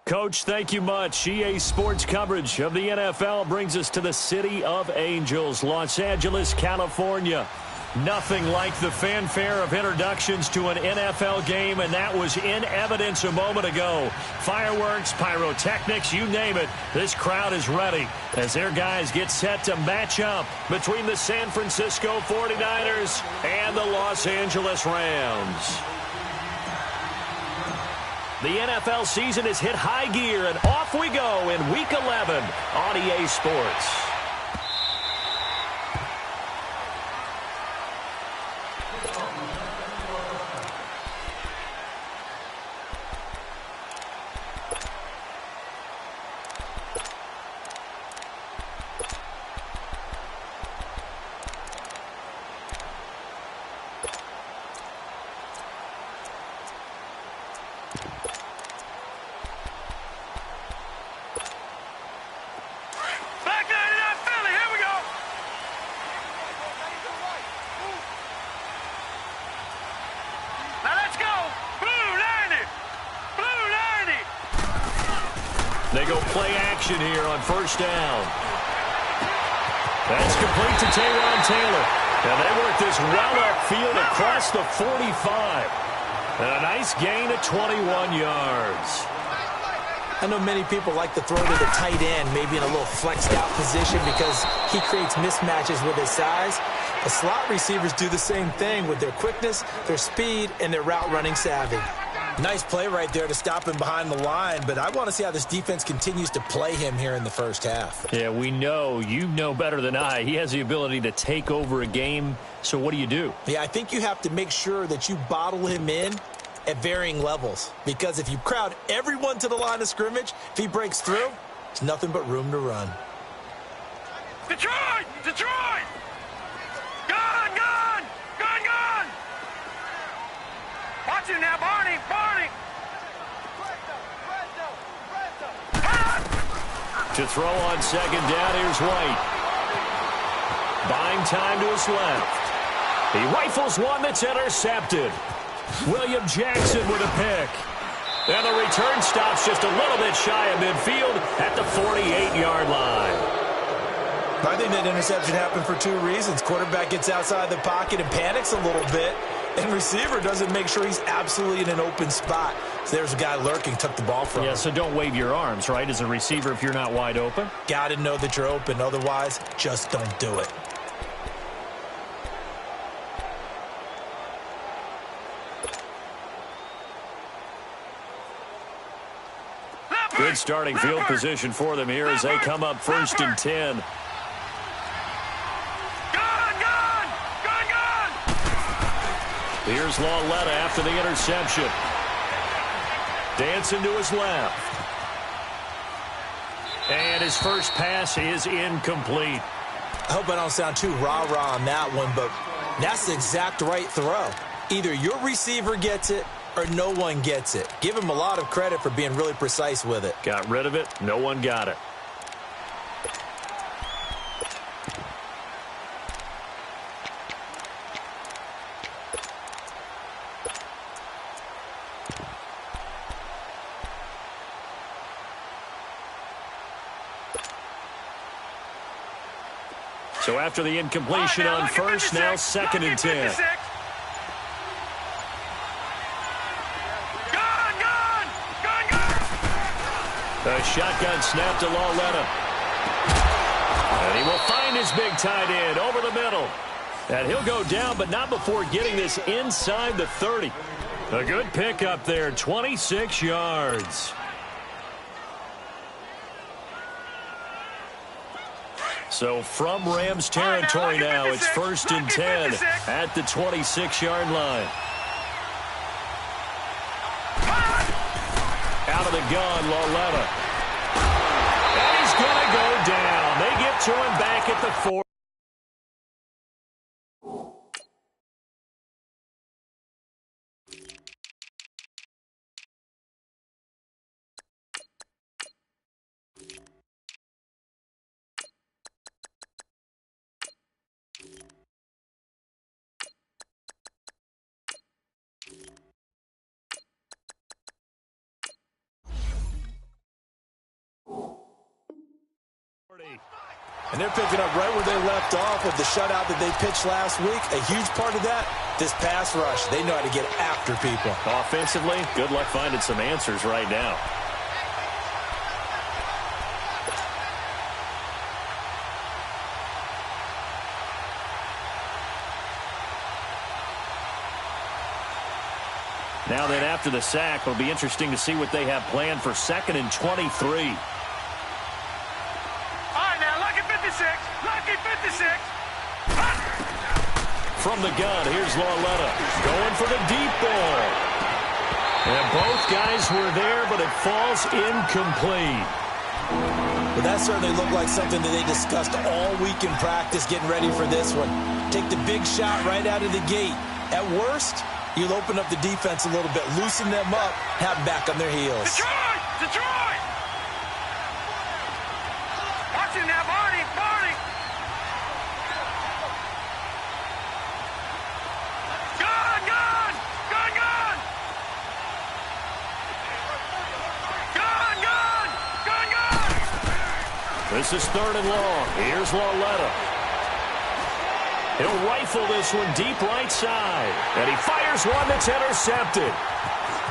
Coach, thank you much. EA Sports coverage of the NFL brings us to the City of Angels, Los Angeles, California. Nothing like the fanfare of introductions to an NFL game, and that was in evidence a moment ago. Fireworks, pyrotechnics, you name it. This crowd is ready as their guys get set to match up between the San Francisco 49ers and the Los Angeles Rams. The NFL season has hit high gear, and off we go in Week 11 on EA Sports. They go play action here on first down. That's complete to Tayron Taylor. And they work this well upfield across the 45. And a nice gain of 21 yards. I know many people like to throw to the tight end, maybe in a little flexed out position because he creates mismatches with his size. The slot receivers do the same thing with their quickness, their speed, and their route running savvy. Nice play right there to stop him behind the line, but I want to see how this defense continues to play him here in the first half. Yeah, we know. You know better than I. He has the ability to take over a game, so what do? Yeah, I think you have to make sure that you bottle him in at varying levels, because if you crowd everyone to the line of scrimmage, if he breaks through, there's nothing but room to run. Detroit! Detroit! Gone! Gone! Gone! Gone! Watch him now, Barney! Barney! To throw on second down, here's White. Buying time to his left. He rifles one that's intercepted. William Jackson with a pick. And the return stops just a little bit shy of midfield at the 48-yard line. I think that interception happened for two reasons. Quarterback gets outside the pocket and panics a little bit, and receiver doesn't make sure he's absolutely in an open spot. So there's a guy lurking, took the ball from him. Yeah, so don't wave your arms, right, as a receiver if you're not wide open? Got to know that you're open. Otherwise, just don't do it. Good starting field position for them here as they come up first and 10. Here's Lauletta after the interception. Dancing to his left. And his first pass is incomplete. I hope I don't sound too rah-rah on that one, but that's the exact right throw. Either your receiver gets it or no one gets it. Give him a lot of credit for being really precise with it. Got rid of it. No one got it. So after the incompletion on first, now second and 10. A shotgun snap to Lauletta. And he will find his big tight end over the middle. And he'll go down, but not before getting this inside the 30. A good pickup there, 26 yards. So from Rams territory now, it's first and 10 at the 26-yard line. Out of the gun, Lauletta. And he's going to go down. They get to him back at the 4. And they're picking up right where they left off with the shutout that they pitched last week. A huge part of that, this pass rush. They know how to get after people. Offensively, good luck finding some answers right now. Now then, after the sack, it'll be interesting to see what they have planned for 2nd and 23. From the gun, here's Lauletta going for the deep ball. And both guys were there, but it falls incomplete. Well, that certainly looked like something that they discussed all week in practice getting ready for this one. Take the big shot right out of the gate. At worst, you'll open up the defense a little bit, loosen them up, have them back on their heels. Detroit! Detroit! Watch it now, Barney! Barney! Gun! Gun! Gun! Gun! Gun! Gun! Gun! Gun! This is 3rd and long. Here's Lauletta. He'll rifle this one deep right side. And he fires one that's intercepted.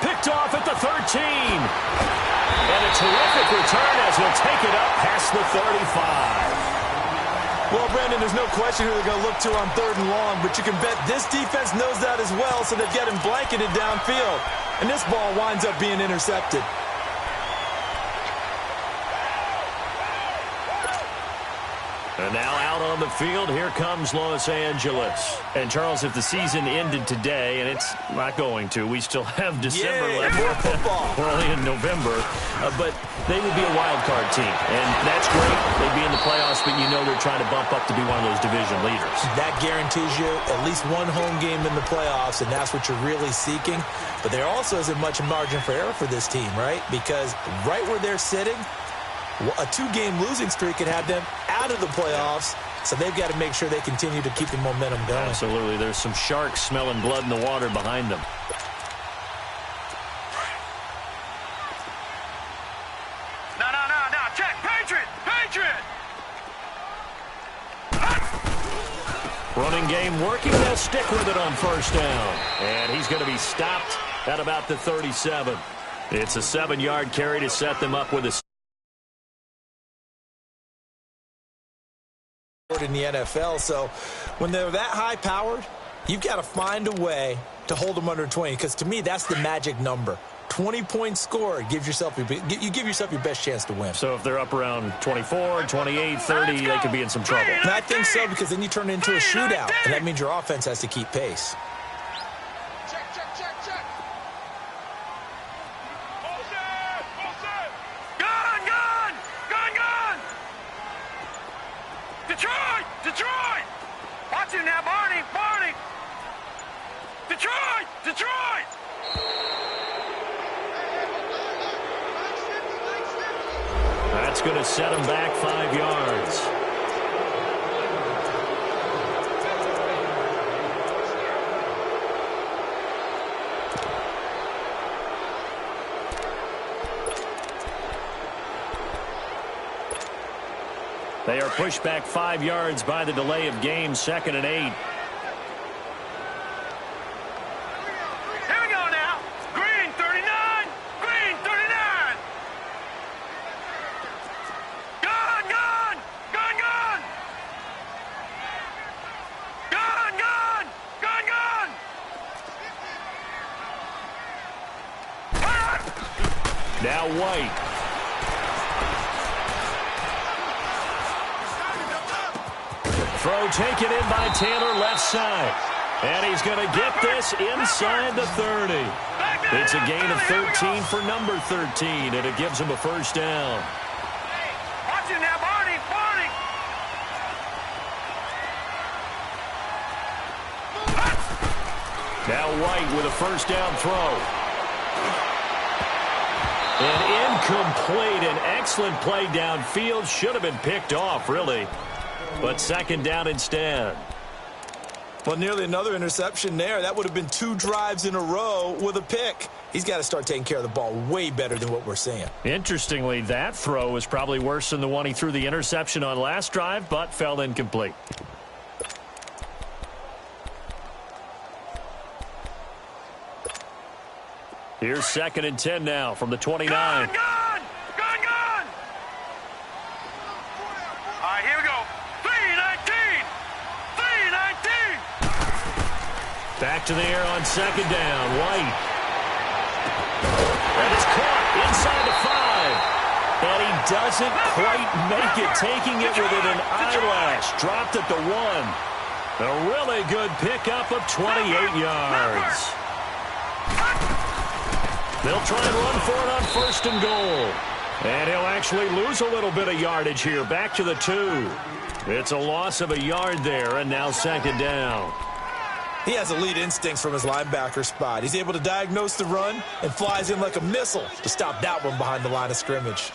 Picked off at the 13. And a terrific return as he'll take it up past the 35. Well, Brandon, there's no question who they're going to look to on 3rd and long, but you can bet this defense knows that as well, so they've got him blanketed downfield. And this ball winds up being intercepted. And now out on the field, here comes Los Angeles. And, Charles, if the season ended today, and it's not going to, we still have December left. More football. We're only in November. But they would be a wild card team. And that's great. They'd be in the playoffs, but you know they're trying to bump up to be one of those division leaders. That guarantees you at least one home game in the playoffs, and that's what you're really seeking. But there also isn't much margin for error for this team, right? Because right where they're sitting, a 2-game losing streak could have them out of the playoffs, so they've got to make sure they continue to keep the momentum going. Absolutely. There's some sharks smelling blood in the water behind them. No. Check. Patriot. Patriot. Running game working. They'll stick with it on 1st down. And he's going to be stopped at about the 37. It's a 7-yard carry to set them up with a in the NFL, so when they're that high-powered, you've got to find a way to hold them under 20, because to me, that's the magic number. 20 points scored, you give yourself your best chance to win. So if they're up around 24, 28, 30, they could be in some trouble. And I think so, because then you turn it into a shootout, and that means your offense has to keep pace. Detroit! Watch it now, Barney! Barney! Detroit! Detroit! That's going to set him back 5 yards. They are pushed back 5 yards by the delay of game, 2nd and 8. Here we go now. Green 39. Green 39. Gun, gun. Gun, gun. Gun, gun. Gun, gun. Now White. Throw taken in by Taylor left side. And he's going to get this inside the 30. It's a gain of 13 for number 13, and it gives him a 1st down. Watch it now, Barney. Barney. Now White with a 1st down throw. And incomplete. An excellent play downfield. Should have been picked off, really. But 2nd down instead. Well, nearly another interception there. That would have been 2 drives in a row with a pick. He's got to start taking care of the ball way better than what we're seeing. Interestingly, that throw was probably worse than the one he threw the interception on last drive, but fell incomplete. Here's 2nd and 10 now from the 29. Gun! Gun! All right, here we go. 3-19! 3-19! Back to the air on 2nd down. White. And it's caught inside the 5. And he doesn't quite make it, taking it within an eyelash. Dropped at the 1. A really good pickup of 28 yards. They'll try and run for it on 1st and goal. And he'll actually lose a little bit of yardage here. Back to the 2. It's a loss of a yard there, and now 2nd down. He has elite instincts from his linebacker spot. He's able to diagnose the run and flies in like a missile to stop that one behind the line of scrimmage.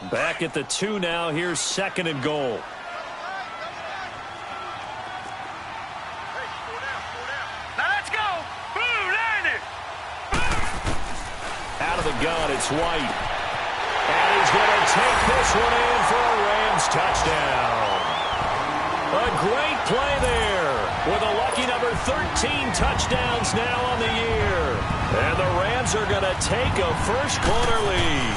Back at the 2 now. Here's 2nd and goal. Gun, it's White. And he's going to take this one in for a Rams touchdown. A great play there with a lucky number 13 touchdowns now on the year. And the Rams are going to take a first-quarter lead.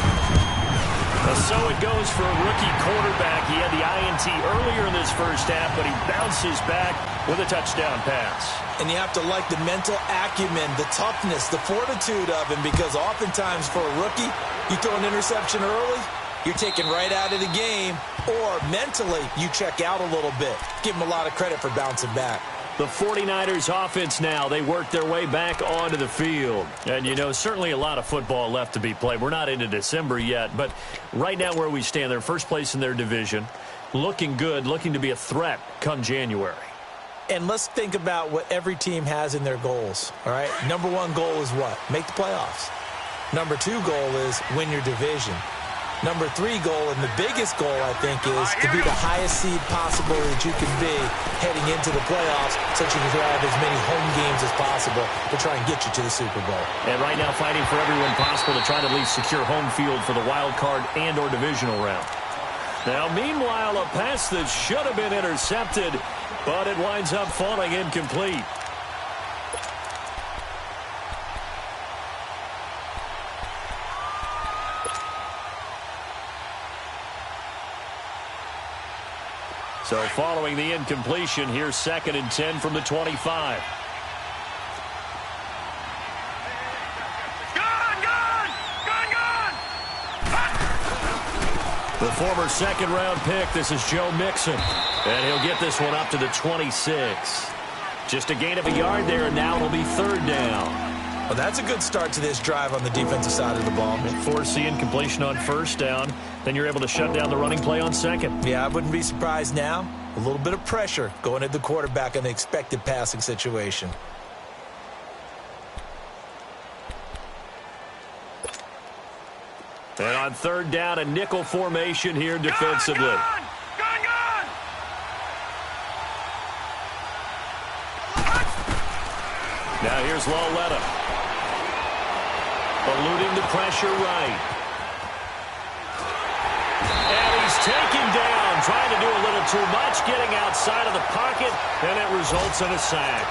So it goes for a rookie quarterback. He had the INT earlier in this first half, but he bounces back with a touchdown pass. And you have to like the mental acumen, the toughness, the fortitude of him, because oftentimes for a rookie, you throw an interception early, you're taken right out of the game, or mentally you check out a little bit. Give him a lot of credit for bouncing back. The 49ers offense now, they work their way back onto the field. And, you know, certainly a lot of football left to be played. We're not into December yet, but right now where we stand, they're first place in their division, looking good, looking to be a threat come January. And let's think about what every team has in their goals, all right? Number 1 goal is what? Make the playoffs. Number 2 goal is win your division. Number 3 goal, and the biggest goal, I think, is to be the highest seed possible that you can be heading into the playoffs so that you can have as many home games as possible to try and get you to the Super Bowl. And right now fighting for everyone possible to try to at least secure home field for the wild card and or divisional round. Now, meanwhile, a pass that should have been intercepted, but it winds up falling incomplete. So following the incompletion, here's 2nd and 10 from the 25. The former 2nd-round pick, this is Joe Mixon. And he'll get this one up to the 26. Just a gain of a yard there, and now it'll be 3rd down. Well, that's a good start to this drive on the defensive side of the ball. Force the incompletion on 1st down. Then you're able to shut down the running play on 2nd. Yeah, I wouldn't be surprised now. A little bit of pressure going at the quarterback in the expected passing situation. And on 3rd down, a nickel formation here defensively. Gun! Now here's Lauletta. Eluding the pressure right. And he's taken down, trying to do a little too much, getting outside of the pocket, and it results in a sack.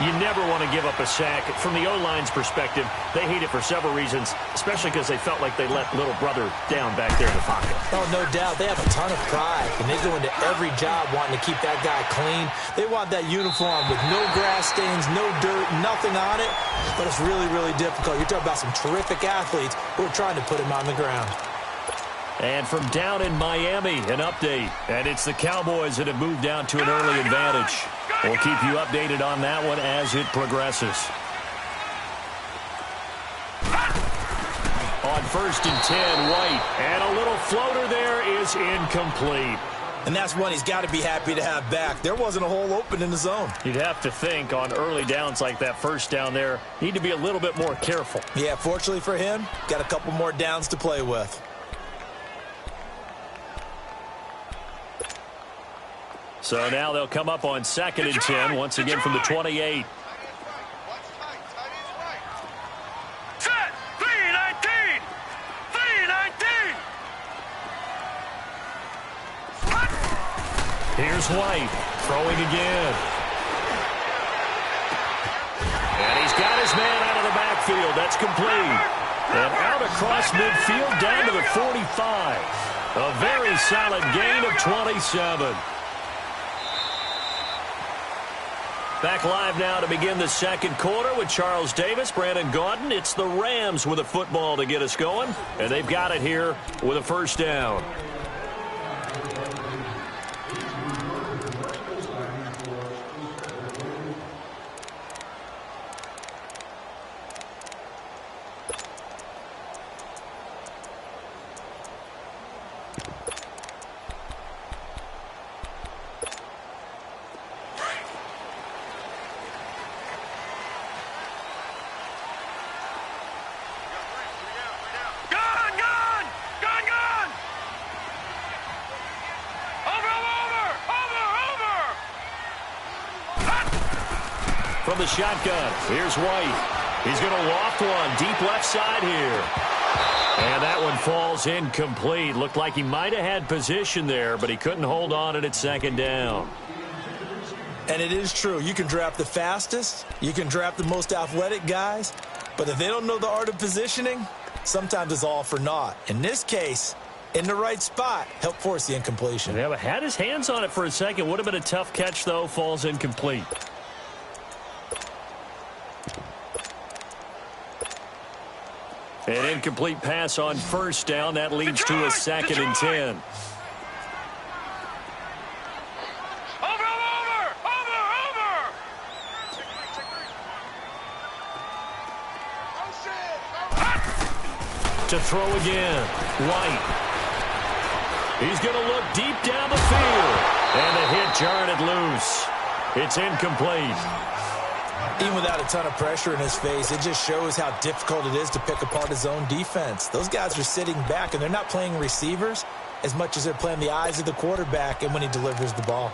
You never want to give up a sack. From the O-line's perspective, they hate it for several reasons, especially because they felt like they let little brother down back there in the pocket. Oh, no doubt. They have a ton of pride, and they go into every job wanting to keep that guy clean. They want that uniform with no grass stains, no dirt, nothing on it, but it's really, really difficult. You're talking about some terrific athletes who are trying to put him on the ground. And from down in Miami, an update. And it's the Cowboys that have moved down to an early advantage. We'll keep you updated on that one as it progresses. On 1st and 10, White. And a little floater there is incomplete. And that's one he's got to be happy to have back. There wasn't a hole open in the zone. You'd have to think on early downs like that 1st down there, need to be a little bit more careful. Yeah, fortunately for him, got a couple more downs to play with. So now they'll come up on 2nd and 10, once again from the 28. Set. 3-19. 3-19. Here's White, throwing again. And he's got his man out of the backfield. That's complete. And out across midfield down to the 45. A very solid gain of 27. Back live now to begin the second quarter with Charles Davis, Brandon Gaudin. It's the Rams with a football to get us going, and they've got it here with a first down. From the shotgun, here's White. He's going to loft one deep left side here. And that one falls incomplete. Looked like he might have had position there, but he couldn't hold on at 2nd down. And it is true. You can draft the fastest. You can draft the most athletic guys. But if they don't know the art of positioning, sometimes it's all for naught. In this case, in the right spot, help force the incompletion. Yeah, but had his hands on it for a second. Would have been a tough catch, though. Falls incomplete. An incomplete pass on first down. That leads to a 2nd and 10. To throw again. White. He's going to look deep down the field. And the hit jarred it loose. It's incomplete. Even without a ton of pressure in his face, it just shows how difficult it is to pick apart his own defense. Those guys are sitting back, and they're not playing receivers as much as they're playing the eyes of the quarterback and when he delivers the ball.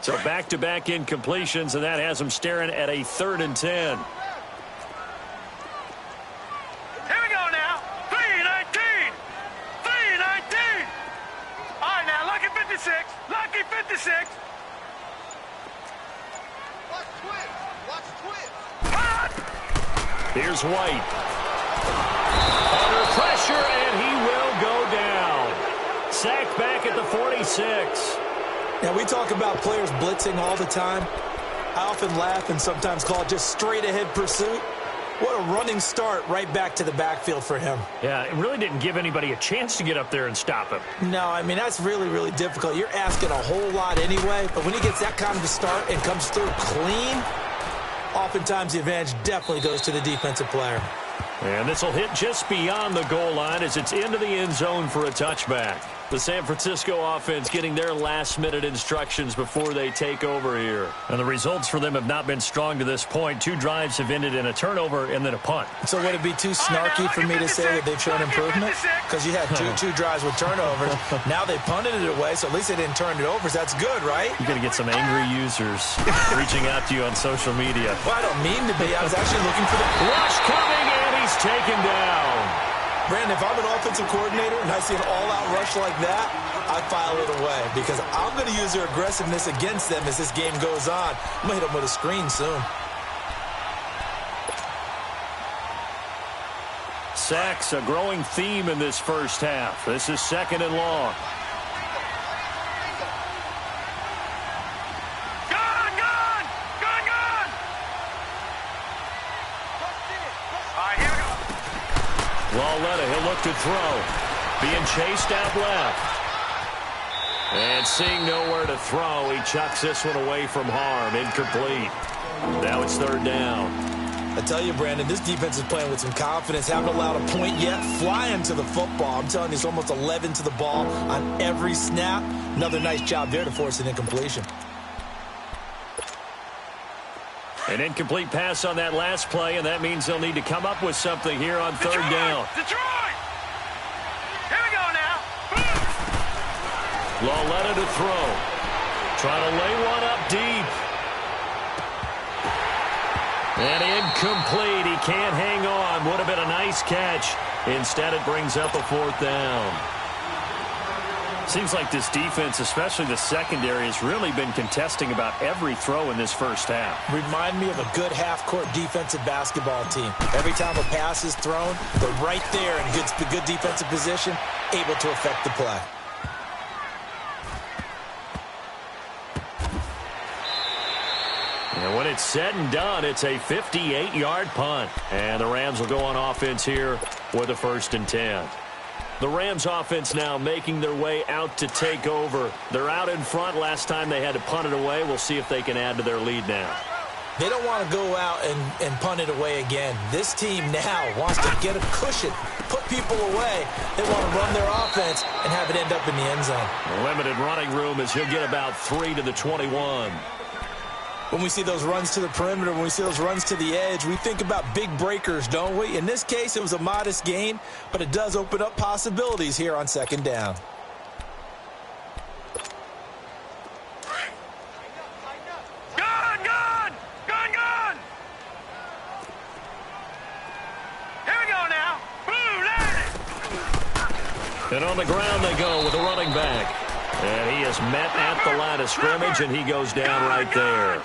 So back-to-back incompletions, and that has him staring at a 3rd and 10. Here we go now. 3-19. 3-19. All right, now, lucky 56. Lucky 56. Watch twist. Watch twist. Here's White. Under pressure, and he will go down. Sacked back at the 46. Now, we talk about players blitzing all the time. I often laugh and sometimes call it just straight-ahead pursuit. What a running start right back to the backfield for him. Yeah, it really didn't give anybody a chance to get up there and stop him. No, I mean, that's really, really difficult. You're asking a whole lot anyway, but when he gets that kind of a start and comes through clean, oftentimes the advantage definitely goes to the defensive player. And this will hit just beyond the goal line as it's into the end zone for a touchback. The San Francisco offense getting their last-minute instructions before they take over here. And the results for them have not been strong to this point. 2 drives have ended in a turnover and then a punt. So would it be too snarky for me to say that they've shown improvement? Because you had two drives with turnovers. Now they punted it away, so at least they didn't turn it over. So that's good, right? You're going to get some angry users reaching out to you on social media. Well, I don't mean to be. I was actually looking for the rush coming, and he's taken down. Brandon, if I'm an offensive coordinator and I see an all-out rush like that, I file it away because I'm going to use their aggressiveness against them as this game goes on. I'm going to hit them with a screen soon. Sacks, a growing theme in this first half. This is 2nd and long. Lauletta, he'll look to throw. Being chased out left. And seeing nowhere to throw, he chucks this one away from harm. Incomplete. Now it's 3rd down. I tell you, Brandon, this defense is playing with some confidence. Haven't allowed a point yet. Flying to the football. I'm telling you, it's almost 11 to the ball on every snap. Another nice job there to force an incompletion. An incomplete pass on that last play, and that means they'll need to come up with something here on third down. Detroit! Here we go now. Lauletta to throw. Trying to lay one up deep. And incomplete. He can't hang on. Would have been a nice catch. Instead, it brings up a fourth down. Seems like this defense, especially the secondary, has really been contesting about every throw in this first half. Remind me of a good half-court defensive basketball team. Every time a pass is thrown, they're right there in good defensive position, able to affect the play. And when it's said and done, it's a 58-yard punt. And the Rams will go on offense here with a 1st and 10. The Rams offense now making their way out to take over. They're out in front. Last time they had to punt it away. We'll see if they can add to their lead now. They don't want to go out and punt it away again. This team now wants to get a cushion, put people away. They want to run their offense and have it end up in the end zone. Limited running room as he'll get about 3 to the 21. When we see those runs to the perimeter, when we see those runs to the edge, we think about big breakers, don't we? In this case, it was a modest gain, but it does open up possibilities here on 2nd down. Gun! Gun! Gun! Gun! Here we go now. Boom! Landed! And on the ground they go with a running back. And he is met at the line of scrimmage, and he goes down right there.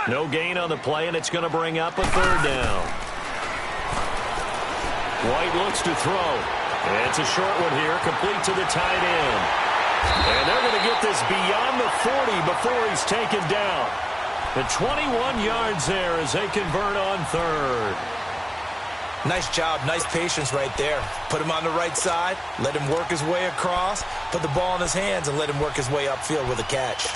No gain on the play, and it's going to bring up a 3rd down. White looks to throw. It's a short one here, complete to the tight end. And they're going to get this beyond the 40 before he's taken down. The 21 yards there as they convert on 3rd. Nice job, nice patience right there. Put him on the right side, let him work his way across, put the ball in his hands, and let him work his way upfield with a catch.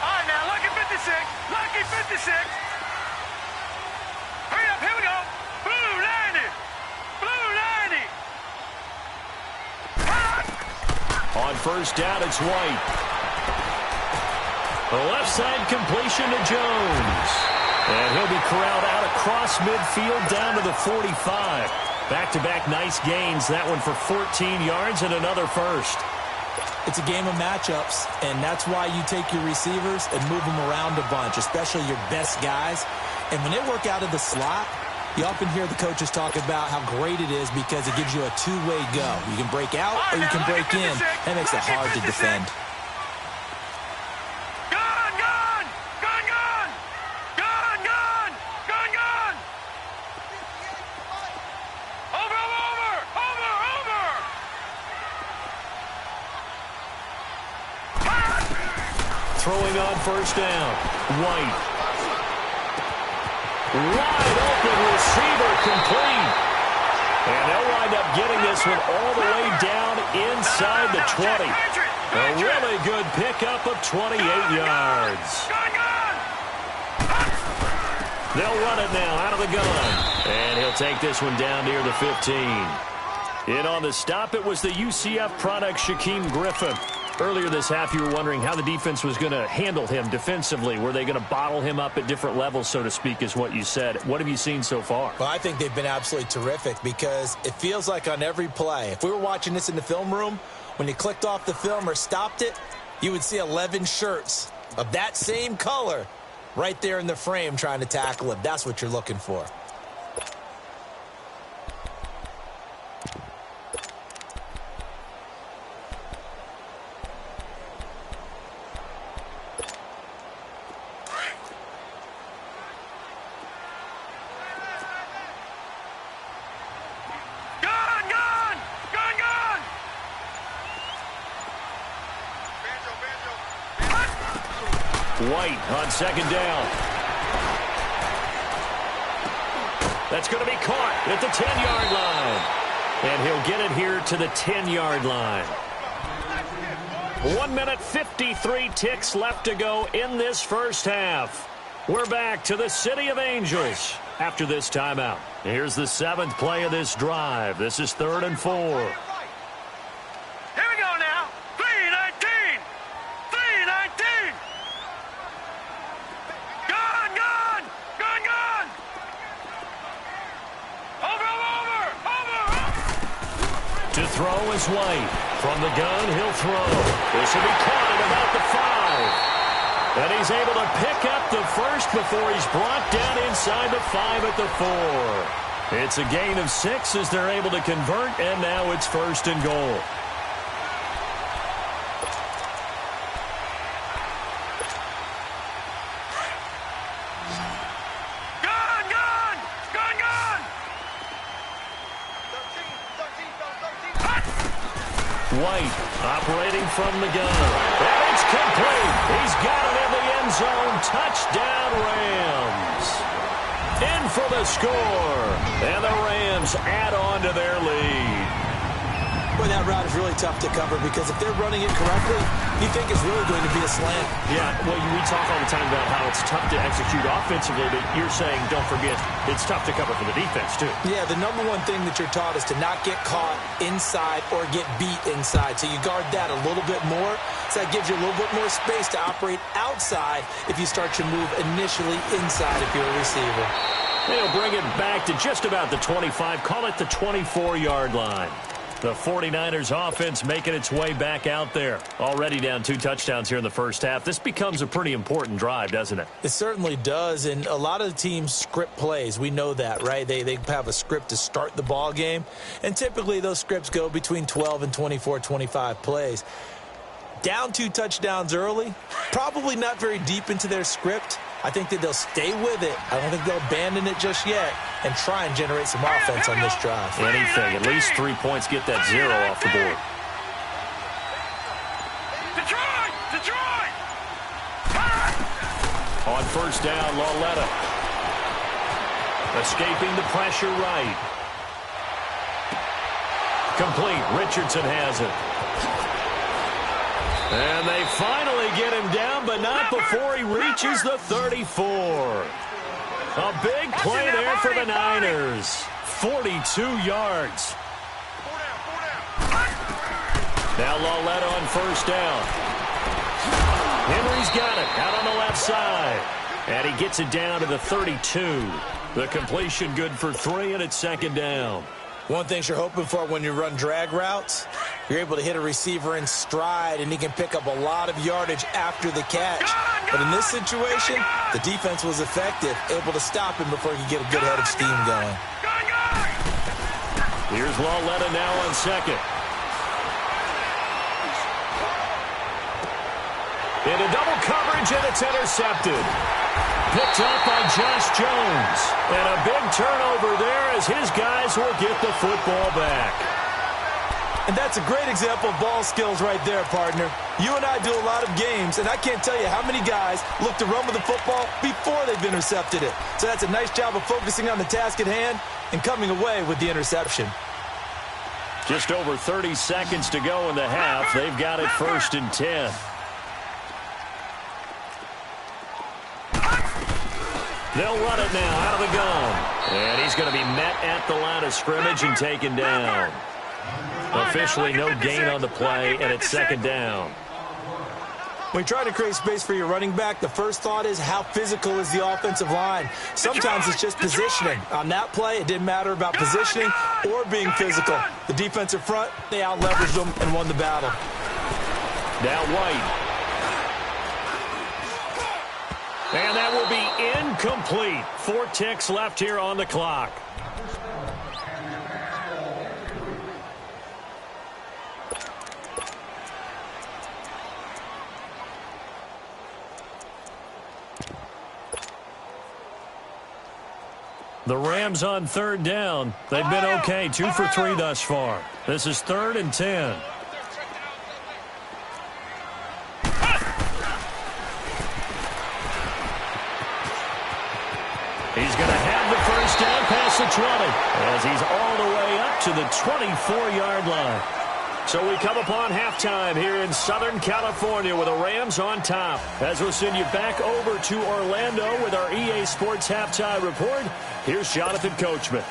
All right, now, lucky 56. Lucky 56. Hurry up, here we go. Blue 90. Blue 90. On 1st down, it's White. The left side completion to Jones. And he'll be corralled out across midfield down to the 45. Back-to-back nice gains. That one for 14 yards and another 1st. It's a game of matchups, and that's why you take your receivers and move them around a bunch, especially your best guys. And when they work out of the slot, you often hear the coaches talk about how great it is because it gives you a two-way go. You can break out or you can break in. That makes it hard to defend. Throwing on 1st down. White. Wide open receiver complete. And they'll wind up getting this one all the way down inside the 20. A really good pickup of 28 yards. They'll run it now out of the gun. And he'll take this one down near the 15. In on the stop, it was the UCF product, Shaquem Griffin. Earlier this half, you were wondering how the defense was going to handle him defensively. Were they going to bottle him up at different levels, so to speak, is what you said. What have you seen so far? Well, I think they've been absolutely terrific because it feels like on every play, if we were watching this in the film room, when you clicked off the film or stopped it, you would see 11 shirts of that same color right there in the frame trying to tackle him. That's what you're looking for. White on 2nd down. That's going to be caught at the 10-yard line. And he'll get it here to the 10-yard line. 1 minute, 53 ticks left to go in this first half. We're back to the City of Angels after this timeout. Here's the 7th play of this drive. This is 3rd and 4. To throw is White. From the gun, he'll throw. This will be caught at about the 5. And he's able to pick up the first before he's brought down inside the 5 at the 4. It's a gain of 6 as they're able to convert, and now it's 1st and goal. White operating from the gun. And it's complete. He's got it in the end zone. Touchdown, Rams. In for the score. And the Rams add on to their lead. Boy, that route is really tough to cover because if they're running it correctly, you think it's really going to be a slant. Yeah, well, we talk all the time about how it's tough to execute offensively, but you're saying, don't forget, it's tough to cover for the defense, too. Yeah, the number one thing that you're taught is to not get caught inside or get beat inside. So you guard that a little bit more. So that gives you a little bit more space to operate outside if you start to move initially inside if you're a receiver. They'll bring it back to just about the 25, call it the 24-yard line. The 49ers offense making its way back out there. Already down 2 touchdowns here in the first half. This becomes a pretty important drive, doesn't it? It certainly does, and a lot of the teams script plays. We know that, right? They have a script to start the ball game, and typically those scripts go between 12 and 24, 25 plays. Down 2 touchdowns early, probably not very deep into their script. I think that they'll stay with it. I don't think they'll abandon it just yet and try and generate some offense on this drive. Anything. At least 3 points, get that 0 off the board. Detroit! On first down, Lauletta. Escaping the pressure right. Complete. Richardson has it. And they finally get him down, but not before he reaches the 34. A big play there for the Niners. 42 yards. Now Lauletta on first down. Henry's got it out on the left side. And he gets it down to the 32. The completion good for 3, and it's 2nd down. One thing you're hoping for when you run drag routes, you're able to hit a receiver in stride, and he can pick up a lot of yardage after the catch. But in this situation, the defense was effective, able to stop him before he could get a good head of steam going. Here's Lauletta now on 2nd. Into double coverage, and it's intercepted. Picked up by Josh Jones. And a big turnover there as his guys will get the football back. And that's a great example of ball skills right there, partner. You and I do a lot of games, and I can't tell you how many guys look to run with the football before they've intercepted it. So that's a nice job of focusing on the task at hand and coming away with the interception. Just over 30 seconds to go in the half. They've got it 1st and 10. They'll run it now out of the gun. And he's going to be met at the line of scrimmage and taken down. Officially no gain on the play, and it's 2nd down. When you try to create space for your running back, the first thought is how physical is the offensive line. Sometimes it's just positioning. On that play, it didn't matter about positioning or being physical. The defensive front, they out-leveraged them and won the battle. Now White. And that will be incomplete. 4 ticks left here on the clock. The Rams on 3rd down. They've been okay, 2 for 3 thus far. This is 3rd and 10. He's going to have the first down past the 20 as he's all the way up to the 24-yard line. So we come upon halftime here in Southern California with the Rams on top. As we'll send you back over to Orlando with our EA Sports Halftime Report, here's Jonathan Coachman.